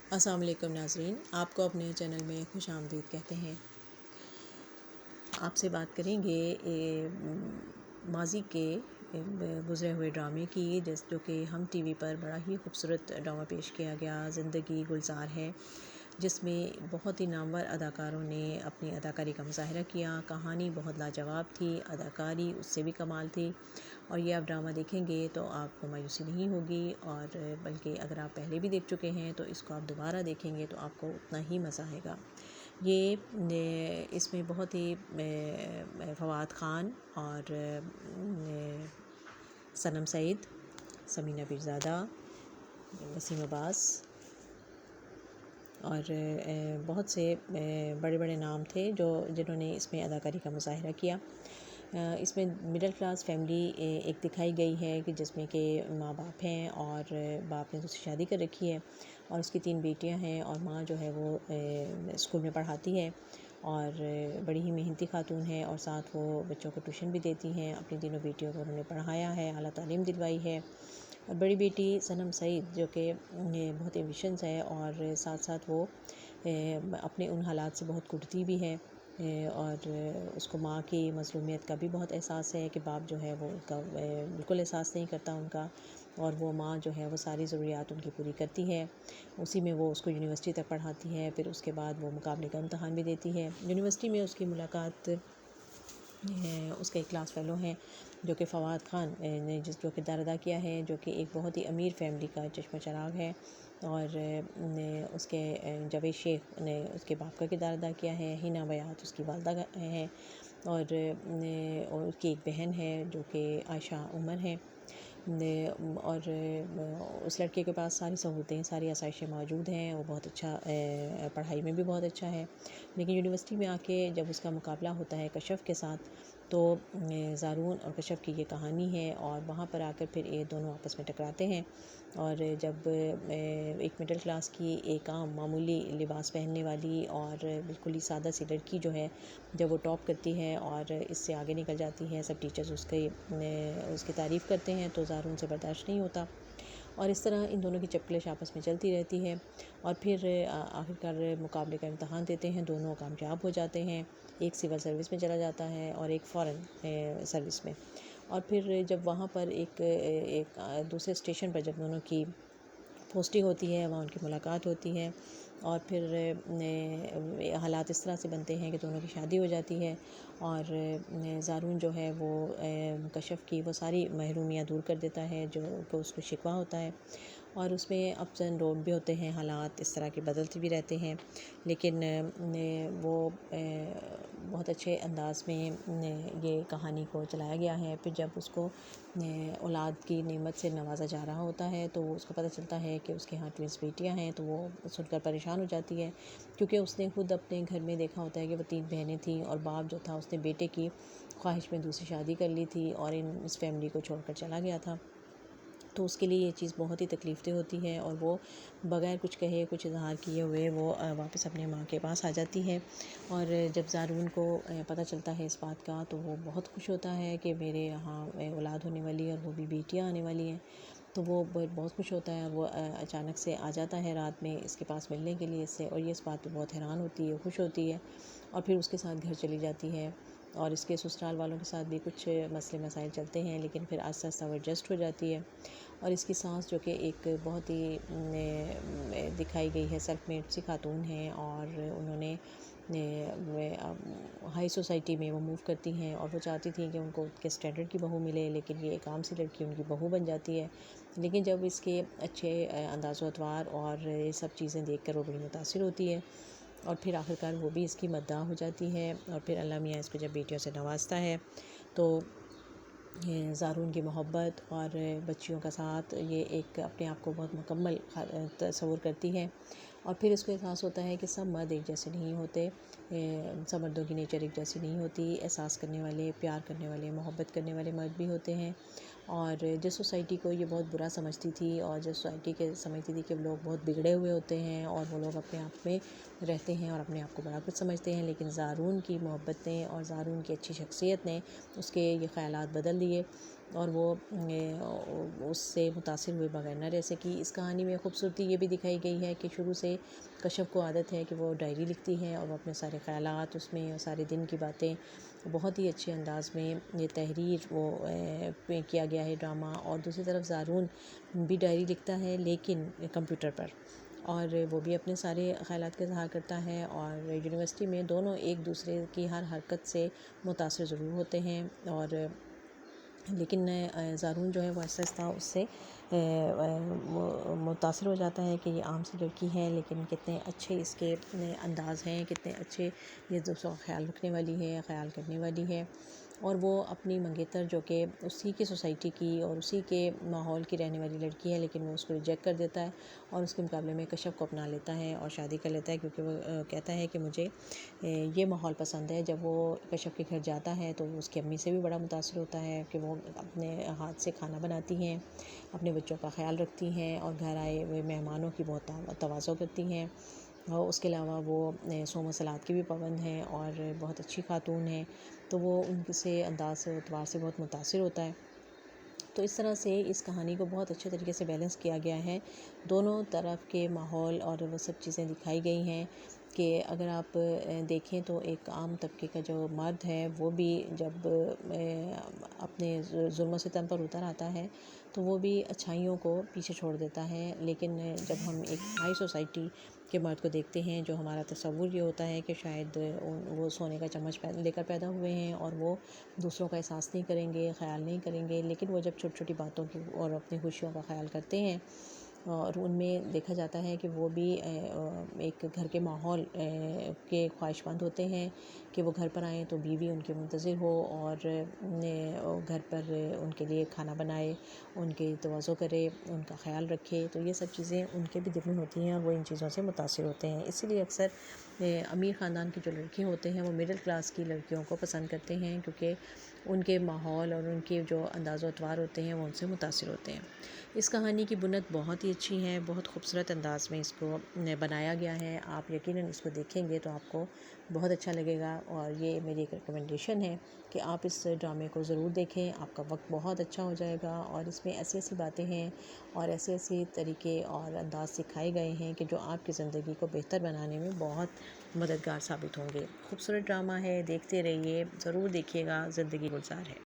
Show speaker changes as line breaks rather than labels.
السلام علیکم ناظرین، آپ کو اپنے چینل میں خوش آمدید کہتے ہیں۔ آپ سے بات کریں گے ماضی کے گزرے ہوئے ڈرامے کی، جو کہ ہم ٹی وی پر بڑا ہی خوبصورت ڈرامہ پیش کیا گیا، زندگی گلزار ہے، جس میں بہت ہی نامور اداکاروں نے اپنی اداکاری کا مظاہرہ کیا۔ کہانی بہت لاجواب تھی، اداکاری اس سے بھی کمال تھی، اور یہ آپ ڈرامہ دیکھیں گے تو آپ کو مایوسی نہیں ہوگی، اور بلکہ اگر آپ پہلے بھی دیکھ چکے ہیں تو اس کو آپ دوبارہ دیکھیں گے تو آپ کو اتنا ہی مزہ آئے گا۔ اس میں بہت ہی فواد خان اور صنم سعید، سمینہ پیرزادہ، وسیم عباس اور بہت سے بڑے بڑے نام تھے جنہوں نے اس میں اداکاری کا مظاہرہ کیا۔ اس میں مڈل کلاس فیملی ایک دکھائی گئی ہے کہ جس میں کہ ماں باپ ہیں، اور باپ نے دوسری شادی کر رکھی ہے، اور اس کی 3 بیٹیاں ہیں، اور ماں جو ہے وہ اسکول میں پڑھاتی ہے، اور بڑی ہی محنتی خاتون ہے، اور ساتھ وہ بچوں کو ٹیوشن بھی دیتی ہیں۔ اپنی تینوں بیٹیوں کو انہوں نے پڑھایا ہے، اعلیٰ تعلیم دلوائی ہے، اور بڑی بیٹی صنم سعید جو کہ بہت ایمبیشنس ہے، اور ساتھ ساتھ وہ اپنے ان حالات سے بہت کٹتی بھی ہے، اور اس کو ماں کی مظلومیت کا بھی بہت احساس ہے کہ باپ جو ہے وہ ان کا بالکل احساس نہیں کرتا ان کا، اور وہ ماں جو ہے وہ ساری ضروریات ان کی پوری کرتی ہے۔ اسی میں وہ اس کو یونیورسٹی تک پڑھاتی ہے، پھر اس کے بعد وہ مقابلے کا امتحان بھی دیتی ہے۔ یونیورسٹی میں اس کی ملاقات اس کے ایک کلاس فیلو ہیں جو کہ فواد خان نے جو کردار ادا کیا ہے، جو کہ ایک بہت ہی امیر فیملی کا چشمہ چراغ ہے، اور اس کے جاوید شیخ نے اس کے باپ کا کردار ادا کیا ہے، ہینا بیات اس کی والدہ ہے، اور اس کی ایک بہن ہے جو کہ عائشہ عمر ہے، اور اس لڑکے کے پاس ساری سہولتیں، ساری آسائشیں موجود ہیں، وہ بہت اچھا پڑھائی میں بھی بہت اچھا ہے، لیکن یونیورسٹی میں آ کے جب اس کا مقابلہ ہوتا ہے کشف کے ساتھ، تو زارون اور کشف کی یہ کہانی ہے، اور وہاں پر آ کر پھر یہ دونوں آپس میں ٹکراتے ہیں، اور جب ایک مڈل کلاس کی ایک عام معمولی لباس پہننے والی اور بالکل ہی سادہ سی لڑکی جو ہے، جب وہ ٹاپ کرتی ہے اور اس سے آگے نکل جاتی ہے، سب ٹیچرز اس کی تعریف کرتے ہیں، تو زارون سے برداشت نہیں ہوتا، اور اس طرح ان دونوں کی چپکلش آپس میں چلتی رہتی ہے، اور پھر آخرکار مقابلے کا امتحان دیتے ہیں، دونوں کامیاب ہو جاتے ہیں، ایک سول سروس میں چلا جاتا ہے اور ایک فارن سروس میں، اور پھر جب وہاں پر ایک دوسرے اسٹیشن پر جب دونوں کی پوسٹنگ ہوتی ہے، وہاں ان کی ملاقات ہوتی ہے، اور پھر حالات اس طرح سے بنتے ہیں کہ دونوں کی شادی ہو جاتی ہے، اور زارون جو ہے وہ کشف کی وہ ساری محرومیاں دور کر دیتا ہے جو کہ اس کو شکوہ ہوتا ہے، اور اس میں اپس اینڈ ڈاؤن بھی ہوتے ہیں، حالات اس طرح کے بدلتے بھی رہتے ہیں، لیکن وہ بہت اچھے انداز میں یہ کہانی کو چلایا گیا ہے۔ پھر جب اس کو اولاد کی نعمت سے نوازا جا رہا ہوتا ہے تو اس کو پتہ چلتا ہے کہ اس کے ہاں ٹوینس بیٹیاں ہیں، تو وہ سن کر پریشان ہو جاتی ہے، کیونکہ اس نے خود اپنے گھر میں دیکھا ہوتا ہے کہ وہ 3 بہنیں تھیں، اور باپ جو تھا اس نے بیٹے کی خواہش میں دوسری شادی کر لی تھی، اور اس فیملی کو چھوڑ کر چلا گیا تھا، تو اس کے لیے یہ چیز بہت ہی تکلیف دہ ہوتی ہے، اور وہ بغیر کچھ کہے، کچھ اظہار کیے ہوئے وہ واپس اپنے ماں کے پاس آ جاتی ہے، اور جب زارون کو پتہ چلتا ہے اس بات کا تو وہ بہت خوش ہوتا ہے کہ میرے یہاں اولاد ہونے والی ہے، اور وہ بھی بیٹیاں آنے والی ہیں، تو وہ بہت خوش ہوتا ہے، اور وہ اچانک سے آ جاتا ہے رات میں اس کے پاس ملنے کے لیے اس سے، اور یہ اس بات پہ بہت حیران ہوتی ہے، خوش ہوتی ہے، اور پھر اس کے ساتھ گھر چلی جاتی ہے، اور اس کے سسرال والوں کے ساتھ بھی کچھ مسئلے مسائل چلتے ہیں، لیکن پھر آہستہ آہستہ وہ ایڈجسٹ ہو جاتی ہے، اور اس کی سانس جو کہ ایک بہت ہی دکھائی گئی ہے سیلف میڈ سی خاتون ہیں، اور انہوں نے ہائی سوسائٹی میں وہ موو کرتی ہیں، اور وہ چاہتی تھیں کہ ان کو ان کے اسٹینڈرڈ کی بہو ملے، لیکن یہ ایک عام سی لڑکی ان کی بہو بن جاتی ہے، لیکن جب اس کے اچھے انداز و اطوار اور یہ سب چیزیں دیکھ کر وہ بڑی متاثر ہوتی ہے، اور پھر آخرکار وہ بھی اس کی مداح ہو جاتی ہے، اور پھر اللہ میاں اس کو جب بیٹیوں سے نوازتا ہے تو زارون کی محبت اور بچیوں کا ساتھ یہ ایک اپنے آپ کو بہت مکمل تصور کرتی ہے، اور پھر اس کو احساس ہوتا ہے کہ سب مرد ایک جیسے نہیں ہوتے، سب مردوں کی نیچر ایک جیسی نہیں ہوتی، احساس کرنے والے، پیار کرنے والے، محبت کرنے والے مرد بھی ہوتے ہیں، اور جس سوسائٹی کو یہ بہت برا سمجھتی تھی، اور جس سوسائٹی کے سمجھتی تھی کہ لوگ بہت بگڑے ہوئے ہوتے ہیں، اور وہ لوگ اپنے آپ میں رہتے ہیں اور اپنے آپ کو بڑا کچھ سمجھتے ہیں، لیکن زارون کی محبت نے اور زارون کی اچھی شخصیت نے اس کے یہ خیالات بدل دیے، اور وہ اس سے متاثر ہوئے بغیر نہ رہ سکی۔ اس کہانی میں خوبصورتی یہ بھی دکھائی گئی ہے کہ شروع سے کشف کو عادت ہے کہ وہ ڈائری لکھتی ہے اور وہ اپنے سارے خیالات اس میں اور سارے دن کی باتیں بہت ہی اچھے انداز میں یہ تحریر وہ کیا گیا ہے ڈرامہ۔ اور دوسری طرف زارون بھی ڈائری لکھتا ہے لیکن کمپیوٹر پر، اور وہ بھی اپنے سارے خیالات کا اظہار کرتا ہے، اور یونیورسٹی میں دونوں ایک دوسرے کی ہر حرکت سے متاثر ضرور ہوتے ہیں، اور لیکن زارون جو ہے وہ آہستہ آہستہ اس سے متاثر ہو جاتا ہے کہ یہ عام سی لڑکی ہے لیکن کتنے اچھے اس کے انداز ہیں، کتنے اچھے یہ دوسروں کا خیال رکھنے والی ہے، خیال کرنے والی ہے۔ اور وہ اپنی منگیتر جو کہ اسی کی سوسائٹی کی اور اسی کے ماحول کی رہنے والی لڑکی ہے لیکن وہ اس کو ریجیکٹ کر دیتا ہے اور اس کے مقابلے میں کشف کو اپنا لیتا ہے اور شادی کر لیتا ہے، کیونکہ وہ کہتا ہے کہ مجھے یہ ماحول پسند ہے۔ جب وہ کشف کے گھر جاتا ہے تو وہ اس کی امی سے بھی بڑا متاثر ہوتا ہے کہ وہ اپنے ہاتھ سے کھانا بناتی ہیں، اپنے بچوں کا خیال رکھتی ہیں اور گھر آئے ہوئے مہمانوں کی بہت تواضع کرتی ہیں، اور اس کے علاوہ وہ صوم و صلات کی بھی پابند ہیں اور بہت اچھی خاتون ہیں، تو وہ ان سے انداز و اعتبار سے بہت متاثر ہوتا ہے۔ تو اس طرح سے اس کہانی کو بہت اچھے طریقے سے بیلنس کیا گیا ہے، دونوں طرف کے ماحول اور وہ سب چیزیں دکھائی گئی ہیں کہ اگر آپ دیکھیں تو ایک عام طبقے کا جو مرد ہے وہ بھی جب اپنے ظلم و ستم پر اتر آتا ہے تو وہ بھی اچھائیوں کو پیچھے چھوڑ دیتا ہے، لیکن جب ہم ایک ہائی سوسائٹی کے مرد کو دیکھتے ہیں جو ہمارا تصور یہ ہوتا ہے کہ شاید وہ سونے کا چمچ لے کر پیدا ہوئے ہیں اور وہ دوسروں کا احساس نہیں کریں گے، خیال نہیں کریں گے، لیکن وہ جب چھوٹی چھوٹی باتوں کی اور اپنی خوشیوں کا خیال کرتے ہیں اور ان میں دیکھا جاتا ہے کہ وہ بھی ایک گھر کے ماحول کے خواہش مند ہوتے ہیں کہ وہ گھر پر آئیں تو بیوی ان کے منتظر ہو اور گھر پر ان کے لیے کھانا بنائے، ان کی تواضع کرے، ان کا خیال رکھے، تو یہ سب چیزیں ان کے بھی دل میں ہوتی ہیں اور وہ ان چیزوں سے متاثر ہوتے ہیں۔ اسی لیے اکثر امیر خاندان کی جو لڑکے ہوتے ہیں وہ مڈل کلاس کی لڑکیوں کو پسند کرتے ہیں، کیونکہ ان کے ماحول اور ان کے جو انداز و اطوار ہوتے ہیں وہ ان سے متاثر ہوتے ہیں۔ اس کہانی کی بنیاد بہت ہی اچھی ہے، بہت خوبصورت انداز میں اس کو بنایا گیا ہے، آپ یقیناً اس کو دیکھیں گے تو آپ کو بہت اچھا لگے گا، اور یہ میری ایک ریکمنڈیشن ہے کہ آپ اس ڈرامے کو ضرور دیکھیں، آپ کا وقت بہت اچھا ہو جائے گا، اور اس میں ایسی ایسی باتیں ہیں اور ایسے ایسے طریقے اور انداز سکھائے گئے ہیں کہ جو آپ کی زندگی کو بہتر بنانے میں بہت مددگار ثابت ہوں گے۔ خوبصورت ڈرامہ ہے، دیکھتے رہیے، ضرور دیکھیے گا، زندگی گلزار ہے۔